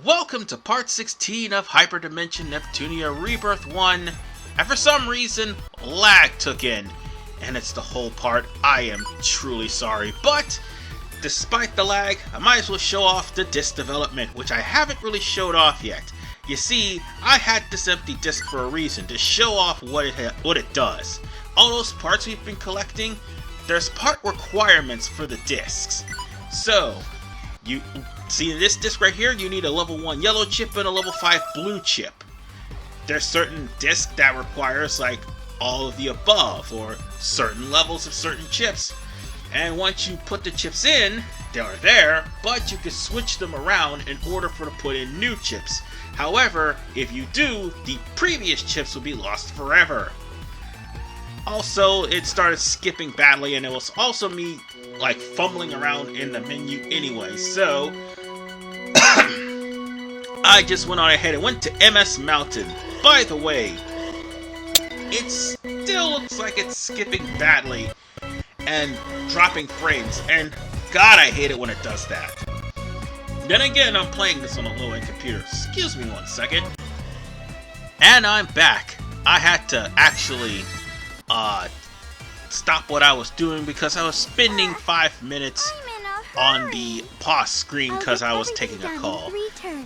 Welcome to part 16 of Hyperdimension Neptunia Rebirth 1, and for some reason, lag took in, and it's the whole part. I am truly sorry, but despite the lag, I might as well show off the disc development, which I haven't really showed off yet. You see, I had this empty disc for a reason, to show off what it does. All those parts we've been collecting, there's part requirements for the discs. So, you see in this disc right here, you need a level 1 yellow chip and a level 5 blue chip. There's certain discs that requires like all of the above, or certain levels of certain chips. And once you put the chips in, they're there, but you can switch them around in order to put in new chips. However, if you do, the previous chips will be lost forever. Also, it started skipping badly, and it was also me like fumbling around in the menu anyway, so I just went on ahead and went to MS Mountain. By the way, it still looks like it's skipping badly and dropping frames, and God, I hate it when it does that. Then again, I'm playing this on a low-end computer. Excuse me one second. And I'm back. I had to actually stop what I was doing because I was spending 5 minutes on the pause screen because I was taking a call.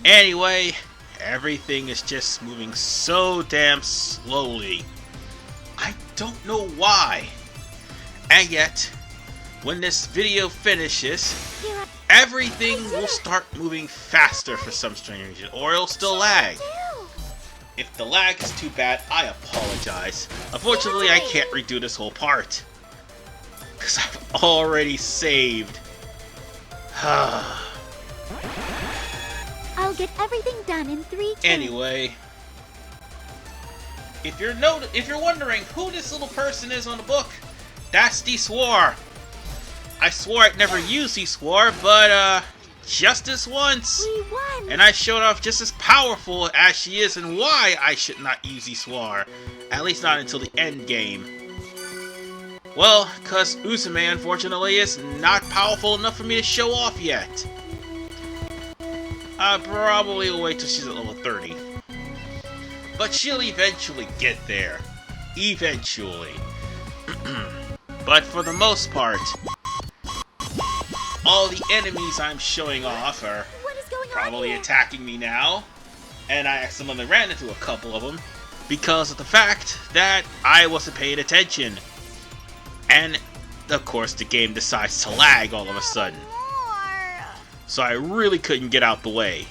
Anyway, everything is just moving so damn slowly. I don't know why. And yet, when this video finishes, everything will start moving faster for some strange reason, or it'll still lag. If the lag is too bad, I apologize. Unfortunately, I can't redo this whole part, because I've already saved. I'll get everything done in 3 turns. Anyway, if you're wondering who this little person is on the book, that's the Swore. I swore I'd never use the Swore, but just this once. We won. And I showed off just as powerful as she is and why I should not use the Swore. At least not until the end game. Well, cause Uzume unfortunately is not powerful enough for me to show off yet. I probably will wait till she's at level 30. But she'll eventually get there. Eventually. But for the most part, all the enemies I'm showing off are probably attacking me now. And I accidentally ran into a couple of them because of the fact that I wasn't paying attention. And, of course, the game decides to lag all of a sudden. So I really couldn't get out the way.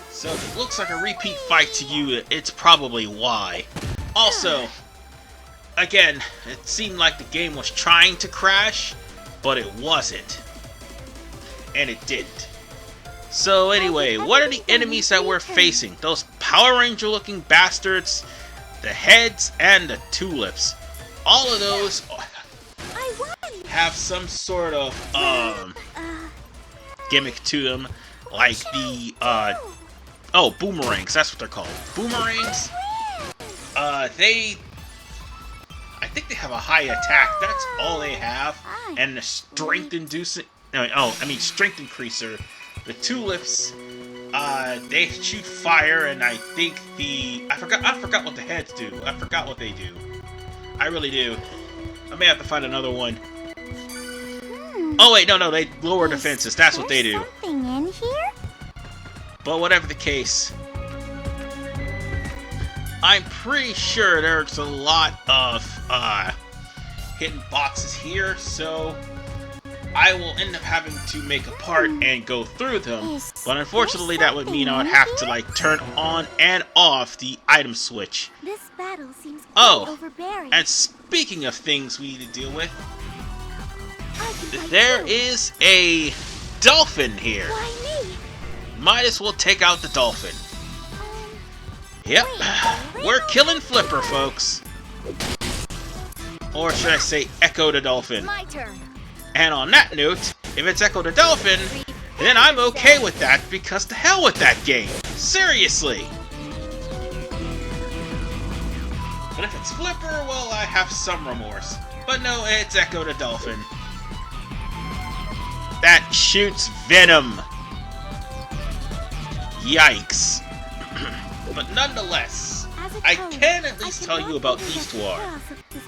So if it looks like a repeat fight to you, it's probably why. Also, again, it seemed like the game was trying to crash, but it wasn't. And it didn't. So anyway, what are the enemies that we're facing? Those Power Ranger looking bastards, the heads, and the tulips. All of those have some sort of gimmick to them, like the boomerangs. That's what they're called. Boomerangs. I think they have a high attack. That's all they have, and the strength inducing. Strength increaser. The tulips. They shoot fire, and I think I forgot what the heads do. I forgot what they do. I really do. I may have to find another one. Oh wait, no, they lower defenses. That's what they do. Something in here? But whatever the case, I'm pretty sure there's a lot of hidden boxes here, so I will end up having to make a part and go through them. But unfortunately, that would mean I would have to like turn on and off the item switch. This battle seems quite overbearing. And speaking of things we need to deal with, there is a dolphin here. Why me? Might as well take out the dolphin. Yep, we're killing Flipper, folks. Or should I say Echo the Dolphin. My turn. And on that note, if it's Echo the Dolphin, then I'm okay with that, because to hell with that game. Seriously. But if it's Flipper, well, I have some remorse. But no, it's Echo the Dolphin. That shoots venom. Yikes. But nonetheless, I can at least tell you about Eastwar.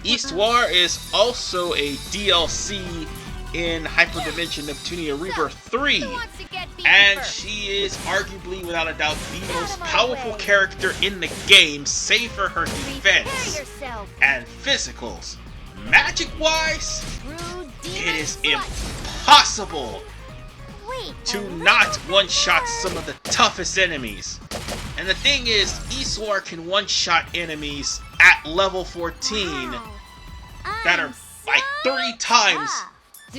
Eastwar is also a DLC in Hyperdimension Neptunia Rebirth 3, and she is arguably, without a doubt, the most powerful character in the game, save for her defense and physicals. Magic-wise, it is impossible to not one-shot some of the toughest enemies. And the thing is, Eastwar can one-shot enemies at level 14 that are like 3 times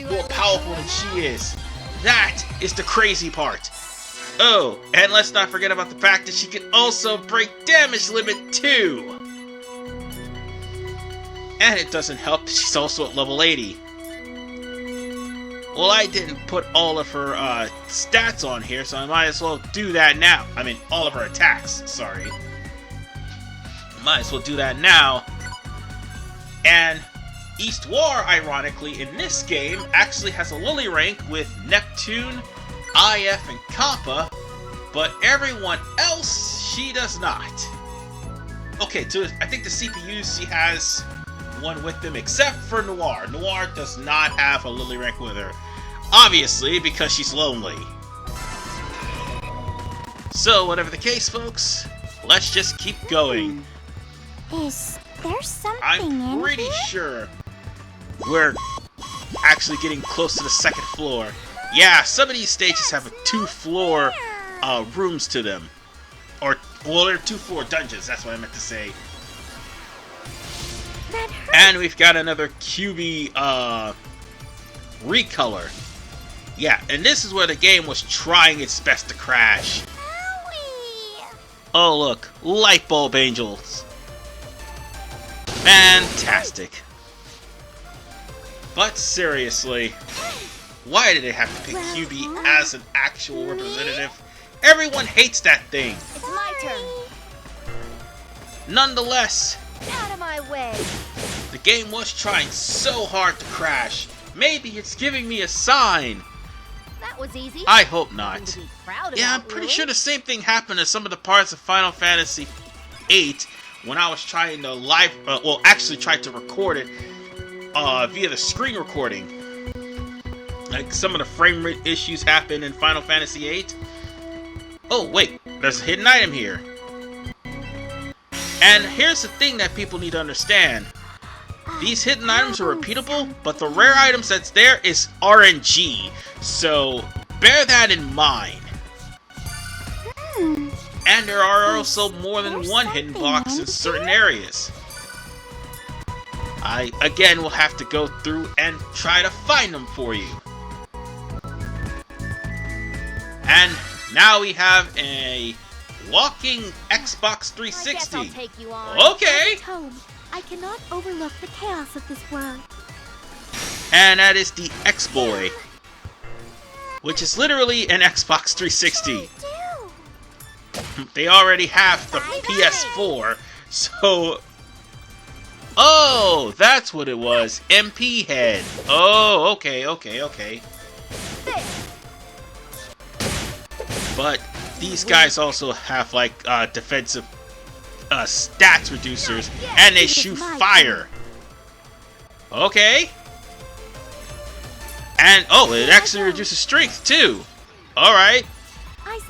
more powerful than she is. That is the crazy part. Oh, and let's not forget about the fact that she can also break damage limit too. And it doesn't help that she's also at level 80. Well, I didn't put all of her stats on here, so I might as well do that now. I mean, all of her attacks, sorry. Might as well do that now. And Eastwar, ironically, in this game, actually has a Lily rank with Neptune, IF, and Kappa, but everyone else, she does not. Okay, so I think the CPUs, she has one with them, except for Noir. Noir does not have a Lily rank with her. Obviously, because she's lonely. So, whatever the case, folks, let's just keep going. Is there something I'm pretty sure we're actually getting close to the 2nd floor. Yeah, some of these stages have 2-floor rooms to them. Or, well, they're 2-floor dungeons, that's what I meant to say. And we've got another QB recolor. Yeah, and this is where the game was trying its best to crash. Oh look, light bulb angels. Fantastic. But seriously, why did they have to pick QB as an actual representative? Everyone hates that thing. It's my turn. Nonetheless, Out of my way. the game was trying so hard to crash. Maybe it's giving me a sign. That was easy. I hope not. Nothing to be proud Yeah, I'm about, pretty really. sure the same thing happened to some of the parts of Final Fantasy VIII when I was trying to actually tried to record it via the screen recording. Like, some of the frame rate issues happened in Final Fantasy VIII. Oh, wait, there's a hidden item here. And here's the thing that people need to understand. These hidden items are repeatable, but the rare items that's there is RNG. So, bear that in mind. And there are also more than one hidden box in certain areas. I, again, will have to go through and try to find them for you. And now we have a walking Xbox 360. I guess I'll take you on. Okay! Home. I cannot overlook the chaos of this world. And that is the X-Boy, which is literally an Xbox 360. They already have the PS4, so... Oh, that's what it was. MP head. Oh, okay. But these guys also have, like, defensive stats reducers, and they shoot fire. Okay. And, oh, it actually reduces strength, too. Alright.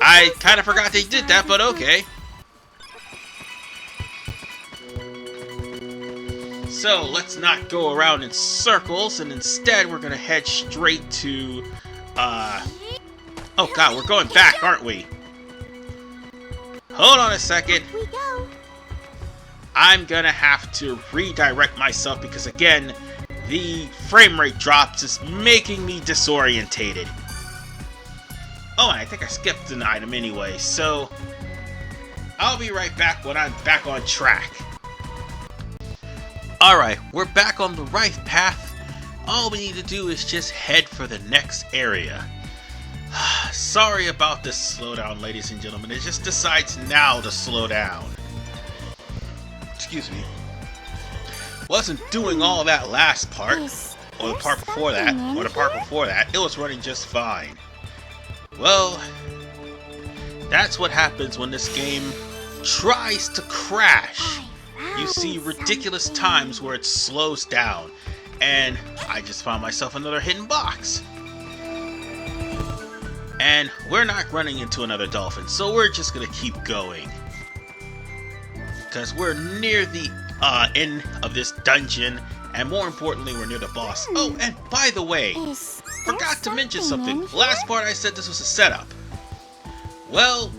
I kind of forgot they did that, but okay. So, let's not go around in circles, and instead we're gonna head straight to, oh god, we're going back, aren't we? Hold on a second. We go. I'm gonna have to redirect myself because, again, the frame rate drops is making me disorientated. Oh, and I think I skipped an item anyway, so I'll be right back when I'm back on track. Alright, we're back on the right path. All we need to do is just head for the next area. Sorry about this slowdown, ladies and gentlemen. It just decides now to slow down. Excuse me. Wasn't doing all that last part, or the part before that, or the part before that. It was running just fine. Well, That's what happens when this game tries to crash. You see ridiculous times where it slows down. And I just found myself another hidden box. And we're not running into another dolphin, so we're just gonna keep going. Because we're near the end of this dungeon, and more importantly, we're near the boss. Oh, and by the way, forgot to mention something. Last part I said this was a setup. Well,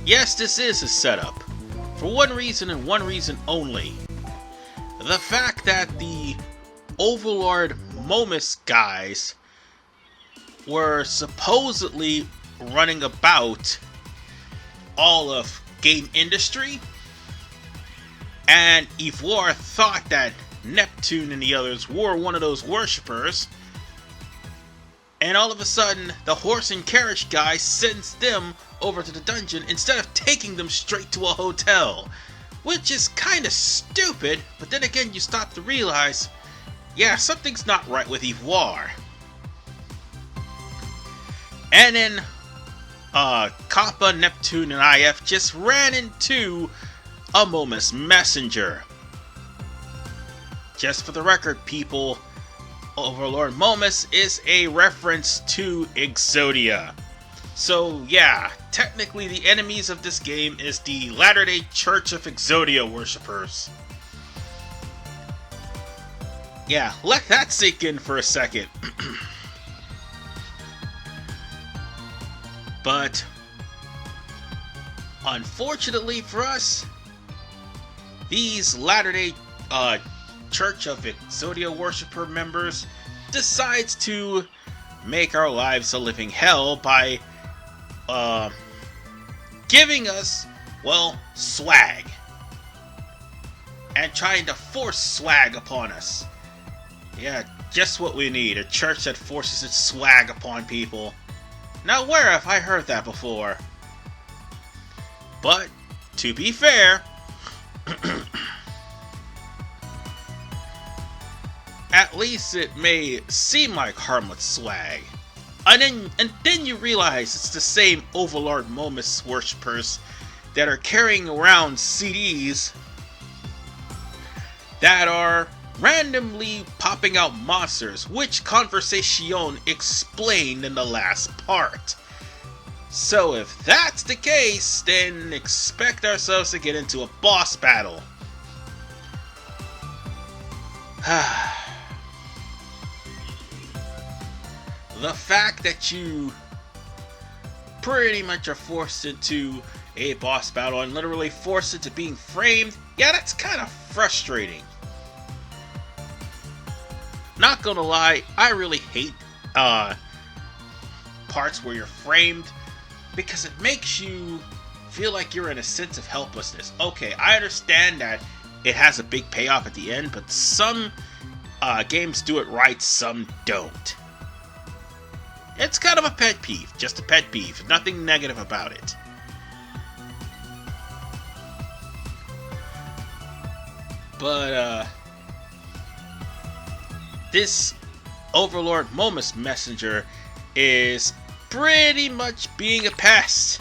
yes, this is a setup. For one reason and one reason only. The fact that the Overlord Momus guys were supposedly running about all of game industry, and Ivoire thought that Neptune and the others were one of those worshippers, and all of a sudden the horse and carriage guy sends them over to the dungeon instead of taking them straight to a hotel, which is kind of stupid. But then again, you stop to realize, yeah, something's not right with Ivoire. And then Kappa, Neptune, and IF just ran into a Momus messenger. Just for the record, people, Overlord Momus is a reference to Exodia. So yeah, technically the enemies of this game is the Latter-day Church of Exodia worshippers. Yeah, let that sink in for a second. But unfortunately for us, these Latter-day Church of Exodia worshipper members decides to make our lives a living hell by giving us, well, swag. And trying to force swag upon us. Yeah, just what we need. A church that forces its swag upon people. Now, where have I heard that before? But, to be fair, at least it may seem like harmless swag. And then you realize it's the same Overlord Momus worshippers that are carrying around CDs that are randomly popping out monsters, which Conversation explained in the last part. So if that's the case, then expect ourselves to get into a boss battle. The fact that you pretty much are forced into a boss battle and literally forced into being framed, yeah, that's kind of frustrating. Not gonna lie, I really hate parts where you're framed, because it makes you feel like you're in a sense of helplessness. Okay, I understand that it has a big payoff at the end, but some games do it right, some don't. It's kind of a pet peeve, just a pet peeve, nothing negative about it. But this Overlord Momus messenger is pretty much being a pest.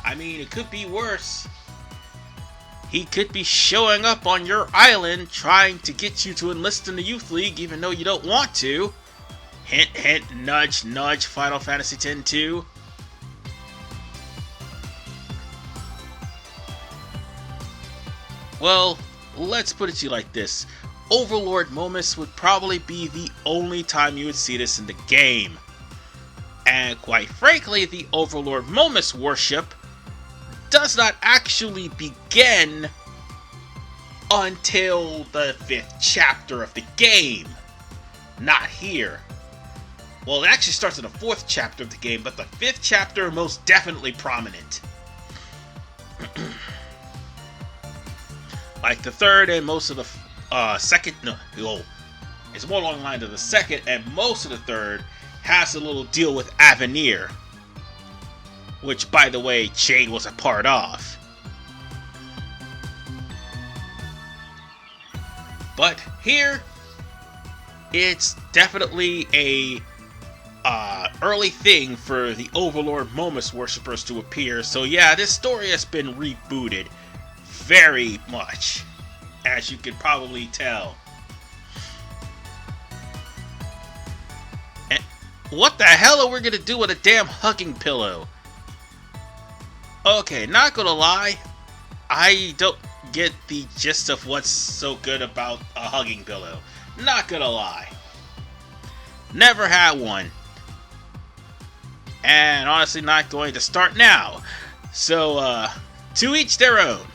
I mean, it could be worse. He could be showing up on your island trying to get you to enlist in the Youth League even though you don't want to. Hint, hint, nudge, nudge, Final Fantasy X-2. Well, let's put it to you like this. Overlord Momus would probably be the only time you would see this in the game. And quite frankly, the Overlord Momus worship does not actually begin until the 5th chapter of the game. Not here. Well, it actually starts in the 4th chapter of the game, but the 5th chapter most definitely prominent. Like the 3rd and most of the 2nd, it's more along the lines of the 2nd and most of the 3rd has a little deal with Avenir, which, by the way, Jade was a part of. But here, it's definitely a early thing for the Overlord Momus worshippers to appear. So yeah, this story has been rebooted very much, as you can probably tell. And what the hell are we gonna do with a damn hugging pillow? Okay, not gonna lie, I don't get the gist of what's so good about a hugging pillow. Not gonna lie. Never had one. And honestly not going to start now. So, to each their own.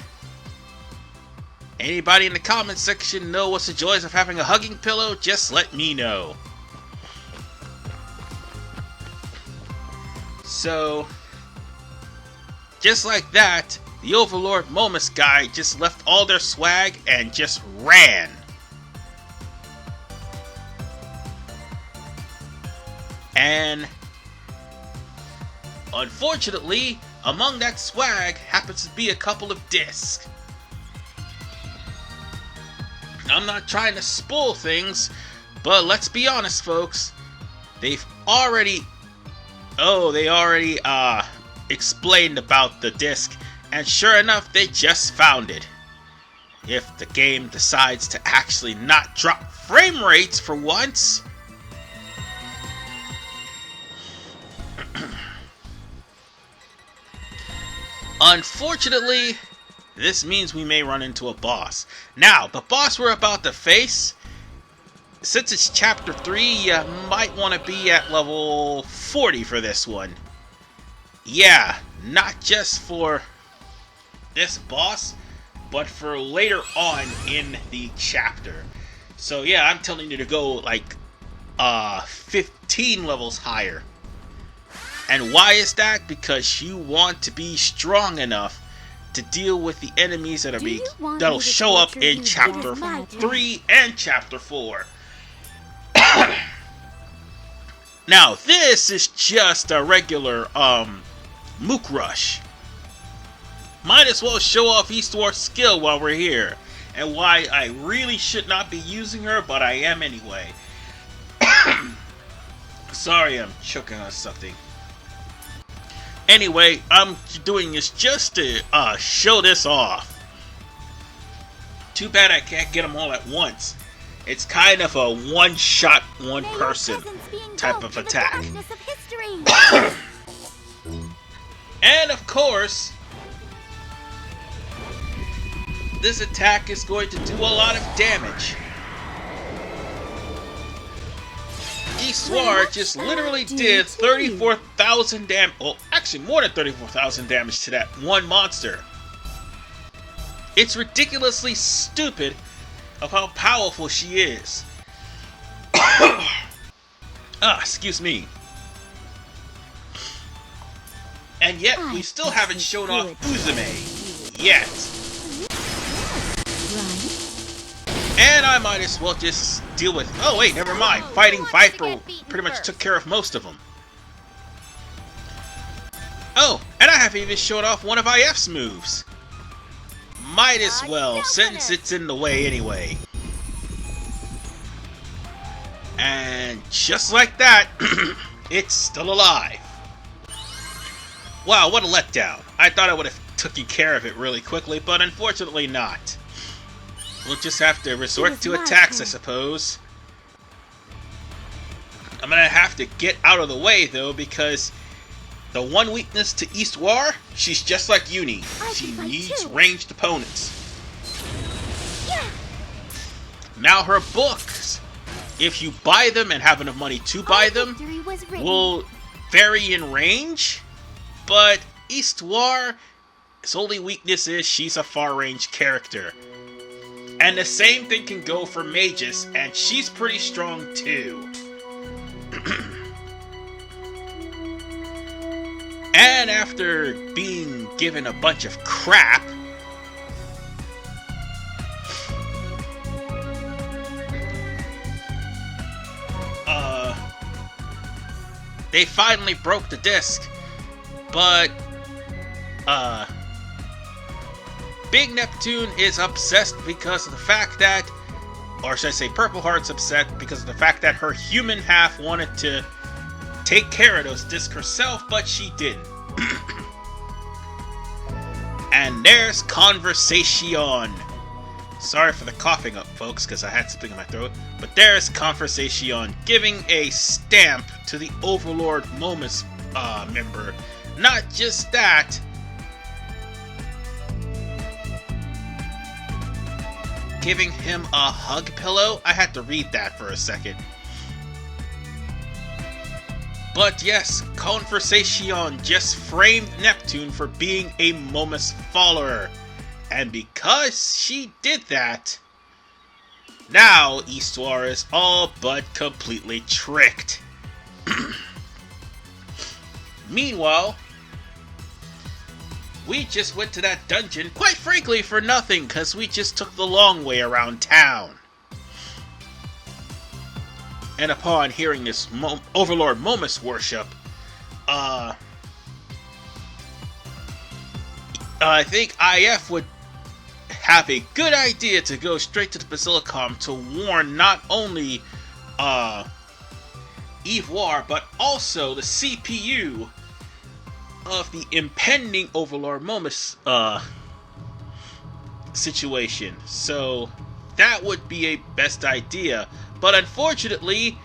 Anybody in the comment section know what's the joys of having a hugging pillow? Just let me know. So, just like that, the Overlord Momus guy just left all their swag and just ran. And unfortunately, among that swag happens to be a couple of discs. I'm not trying to spoil things, but let's be honest, folks. They already explained about the disc, and sure enough, they just found it. If the game decides to actually not drop frame rates for once. Unfortunately, this means we may run into a boss. Now, the boss we're about to face, since it's chapter 3, you might want to be at level 40 for this one. Yeah, not just for this boss, but for later on in the chapter. So yeah, I'm telling you to go like 15 levels higher. And why is that? Because you want to be strong enough to deal with the enemies that'll show up in chapter 3 and chapter 4. Now, this is just a regular Mook Rush. Might as well show off Eastwar's skill while we're here, and why I really should not be using her, but I am anyway. Sorry, I'm choking on something. Anyway, I'm doing this just to show this off. Too bad I can't get them all at once. It's kind of a one-shot, one-person type of attack. And of course, this attack is going to do a lot of damage. Eastward just literally did 34,000 damage. Well, actually more than 34,000 damage to that one monster. It's ridiculously stupid of how powerful she is. Excuse me. And yet, we still haven't shown off Uzume yet. And I might as well just deal with... Oh wait, never mind. Fighting Viper pretty much took care of most of them. Oh, and I haven't even showed off one of IF's moves. Might as well, since it's in the way anyway. And just like that, it's still alive. Wow, what a letdown. I thought I would have taken care of it really quickly, but unfortunately not. We'll just have to resort to attacks, I suppose. I'm gonna have to get out of the way, though, because the one weakness to Eastwar, she's just like Uni. She needs ranged opponents. Now her books, if you buy them and have enough money to buy them, will vary in range, but Eastwar, its only weakness is she's a far-range character. And the same thing can go for mages, and she's pretty strong too. And after being given a bunch of crap, they finally broke the disc, but Big Neptune is obsessed because of the fact that, or should I say Purple Heart's upset because of the fact that her human half wanted to take care of those discs herself, but she didn't. And there's Conversation. Sorry for the coughing up, folks, because I had something in my throat. But there's Conversation giving a stamp to the Overlord Momus member. Not just that, giving him a hug pillow. I had to read that for a second. But yes, Conversation just framed Neptune for being a Momus follower. And because she did that, now Histoire is all but completely tricked. Meanwhile, we just went to that dungeon, quite frankly, for nothing, because we just took the long way around town. And upon hearing this Overlord Momus worship, I think IF would have a good idea to go straight to the Basilicom to warn not only Ivoire, but also the CPU of the impending Overlord Momus situation. So that would be a best idea. But unfortunately,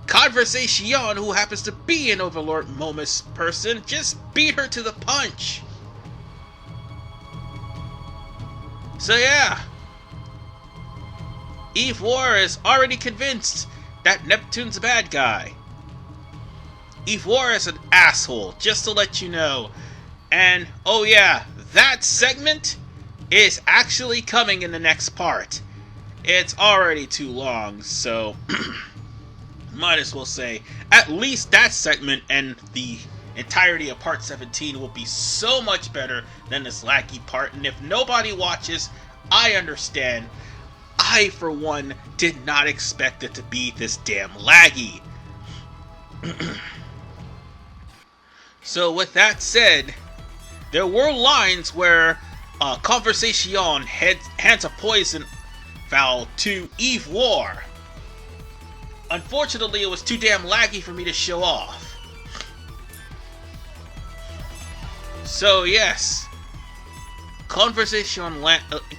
Conversation, who happens to be an Overlord Momus person, just beat her to the punch. So yeah, Ivoire is already convinced that Neptune's a bad guy. Ivoire is an asshole, just to let you know. And oh yeah, that segment is actually coming in the next part. It's already too long, so might as well say at least that segment and the entirety of part 17 will be so much better than this laggy part. And if nobody watches, I understand. I, for one, did not expect it to be this damn laggy. So with that said, there were lines where Conversation hands a poison foul to Ivoire. Unfortunately, it was too damn laggy for me to show off. So yes, Conversation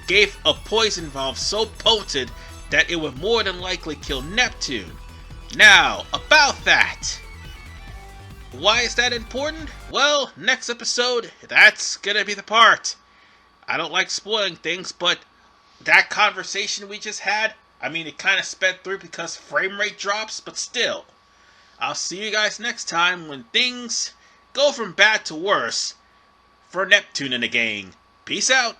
gave a poison valve so potent that it would more than likely kill Neptune. Now, about that. Why is that important? Well, next episode, that's gonna be the part. I don't like spoiling things, but that conversation we just had, I mean, it kind of sped through because frame rate drops, but still. I'll see you guys next time when things go from bad to worse for Neptune and the gang. Peace out.